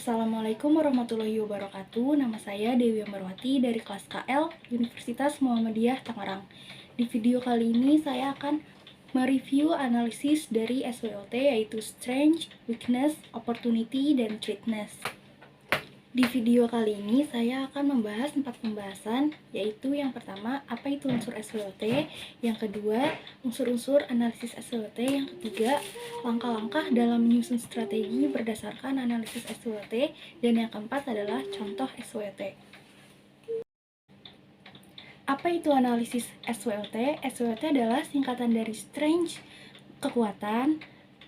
Assalamualaikum warahmatullahi wabarakatuh. Nama saya Dewi Amarwati dari kelas KL Universitas Muhammadiyah Tangerang. Di video kali ini saya akan mereview analisis dari SWOT, yaitu Strength, Weakness, Opportunity, dan Threatness. Di video kali ini saya akan membahas 4 pembahasan, yaitu yang pertama, apa itu unsur SWOT, yang kedua, unsur-unsur analisis SWOT, yang ketiga, langkah-langkah dalam menyusun strategi berdasarkan analisis SWOT, dan yang keempat adalah contoh SWOT. Apa itu analisis SWOT? SWOT adalah singkatan dari Strength, kekuatan,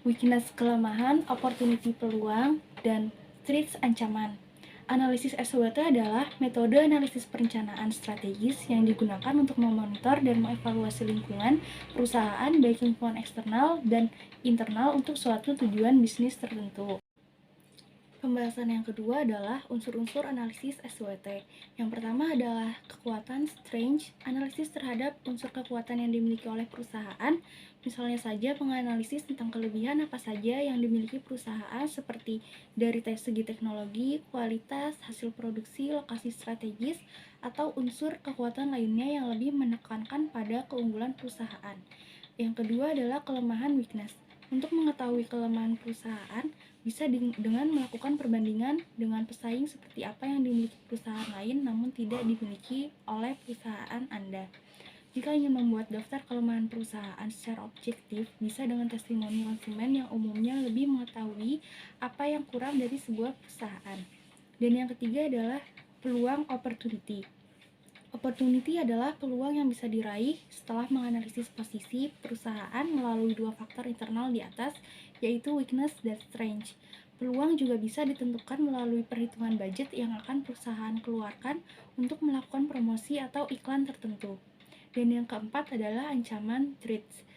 Weakness, kelemahan, Opportunity, peluang, dan Threats, ancaman. Analisis SWOT adalah metode analisis perencanaan strategis yang digunakan untuk memonitor dan mengevaluasi lingkungan perusahaan, baik lingkungan eksternal dan internal untuk suatu tujuan bisnis tertentu. Pembahasan yang kedua adalah unsur-unsur analisis SWOT. Yang pertama adalah kekuatan Strength, analisis terhadap unsur kekuatan yang dimiliki oleh perusahaan. Misalnya saja menganalisis tentang kelebihan apa saja yang dimiliki perusahaan seperti dari segi teknologi, kualitas, hasil produksi, lokasi strategis, atau unsur kekuatan lainnya yang lebih menekankan pada keunggulan perusahaan. Yang kedua adalah kelemahan Weakness. Untuk mengetahui kelemahan perusahaan, bisa dengan melakukan perbandingan dengan pesaing seperti apa yang dimiliki perusahaan lain namun tidak dimiliki oleh perusahaan Anda. Jika ingin membuat daftar kelemahan perusahaan secara objektif, bisa dengan testimoni konsumen yang umumnya lebih mengetahui apa yang kurang dari sebuah perusahaan. Dan yang ketiga adalah peluang Opportunity. Opportunity adalah peluang yang bisa diraih setelah menganalisis posisi perusahaan melalui dua faktor internal di atas, yaitu weakness dan strength. Peluang juga bisa ditentukan melalui perhitungan budget yang akan perusahaan keluarkan untuk melakukan promosi atau iklan tertentu. Dan yang keempat adalah ancaman threats.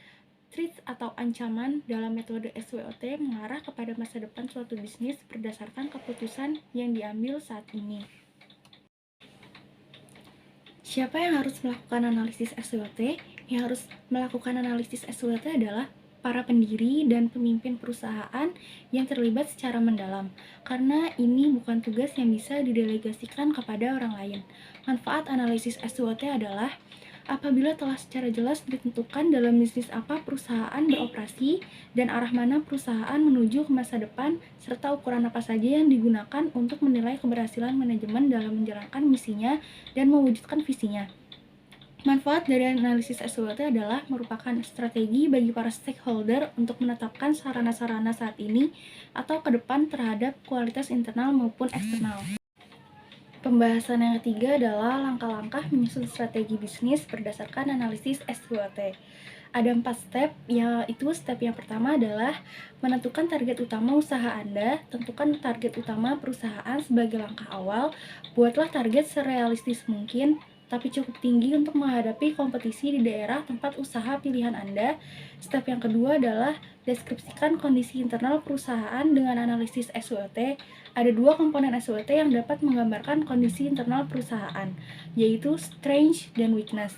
Threats atau ancaman dalam metode SWOT mengarah kepada masa depan suatu bisnis berdasarkan keputusan yang diambil saat ini. Siapa yang harus melakukan analisis SWOT? Yang harus melakukan analisis SWOT adalah para pendiri dan pemimpin perusahaan yang terlibat secara mendalam, karena ini bukan tugas yang bisa didelegasikan kepada orang lain. Manfaat analisis SWOT adalah apabila telah secara jelas ditentukan dalam bisnis apa perusahaan beroperasi dan arah mana perusahaan menuju ke masa depan, serta ukuran apa saja yang digunakan untuk menilai keberhasilan manajemen dalam menjalankan misinya dan mewujudkan visinya. Manfaat dari analisis SWOT adalah merupakan strategi bagi para stakeholder untuk menetapkan sarana-sarana saat ini atau ke depan terhadap kualitas internal maupun eksternal. Pembahasan yang ketiga adalah langkah-langkah menyusun strategi bisnis berdasarkan analisis SWOT. Ada 4 step, yaitu step yang pertama adalah menentukan target utama usaha Anda. Tentukan target utama perusahaan sebagai langkah awal. Buatlah target serealistis mungkin, tapi cukup tinggi untuk menghadapi kompetisi di daerah tempat usaha pilihan Anda. Step yang kedua adalah deskripsikan kondisi internal perusahaan dengan analisis SWOT. Ada 2 komponen SWOT yang dapat menggambarkan kondisi internal perusahaan, yaitu strength dan weakness.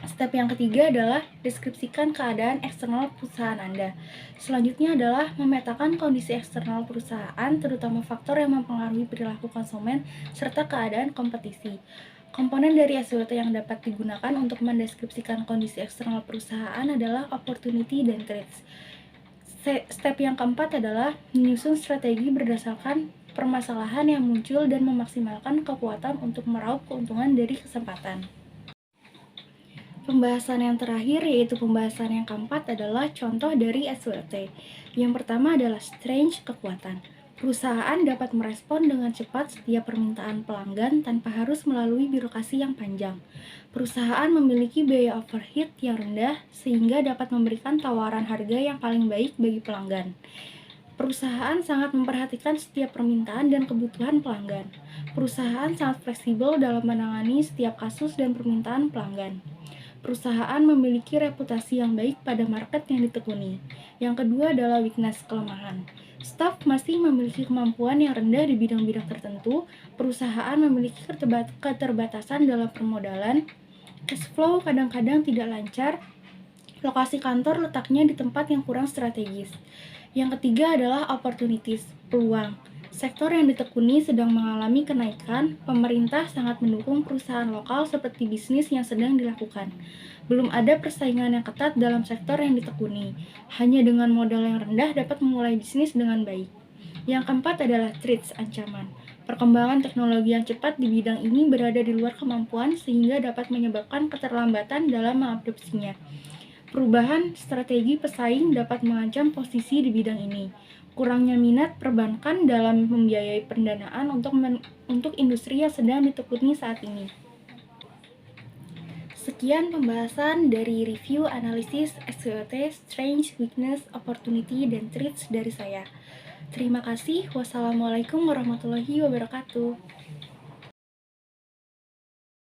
Step yang ketiga adalah deskripsikan keadaan eksternal perusahaan Anda. Selanjutnya adalah memetakan kondisi eksternal perusahaan, terutama faktor yang mempengaruhi perilaku konsumen serta keadaan kompetisi. Komponen dari SWOT yang dapat digunakan untuk mendeskripsikan kondisi eksternal perusahaan adalah opportunity dan threats. Step yang keempat adalah menyusun strategi berdasarkan permasalahan yang muncul dan memaksimalkan kekuatan untuk meraup keuntungan dari kesempatan. Pembahasan yang terakhir, yaitu pembahasan yang keempat, adalah contoh dari SWOT. Yang pertama adalah strength, kekuatan. Perusahaan dapat merespon dengan cepat setiap permintaan pelanggan tanpa harus melalui birokrasi yang panjang. Perusahaan memiliki biaya overhead yang rendah sehingga dapat memberikan tawaran harga yang paling baik bagi pelanggan. Perusahaan sangat memperhatikan setiap permintaan dan kebutuhan pelanggan. Perusahaan sangat fleksibel dalam menangani setiap kasus dan permintaan pelanggan. Perusahaan memiliki reputasi yang baik pada market yang ditekuni. Yang kedua adalah weakness, kelemahan. Staf masih memiliki kemampuan yang rendah di bidang-bidang tertentu. Perusahaan memiliki keterbatasan dalam permodalan. Cash flow kadang-kadang tidak lancar. Lokasi kantor letaknya di tempat yang kurang strategis. Yang ketiga adalah opportunities, peluang. Sektor yang ditekuni sedang mengalami kenaikan, pemerintah sangat mendukung perusahaan lokal seperti bisnis yang sedang dilakukan. Belum ada persaingan yang ketat dalam sektor yang ditekuni. Hanya dengan modal yang rendah dapat memulai bisnis dengan baik. Yang keempat adalah threats, ancaman. Perkembangan teknologi yang cepat di bidang ini berada di luar kemampuan sehingga dapat menyebabkan keterlambatan dalam mengadopsinya. Perubahan strategi pesaing dapat mengancam posisi di bidang ini. Kurangnya minat perbankan dalam membiayai pendanaan untuk industri yang sedang ditekuni saat ini. Sekian pembahasan dari review analisis SWOT, Strength, Weakness, Opportunity, dan Threats dari saya. Terima kasih. Wassalamualaikum warahmatullahi wabarakatuh.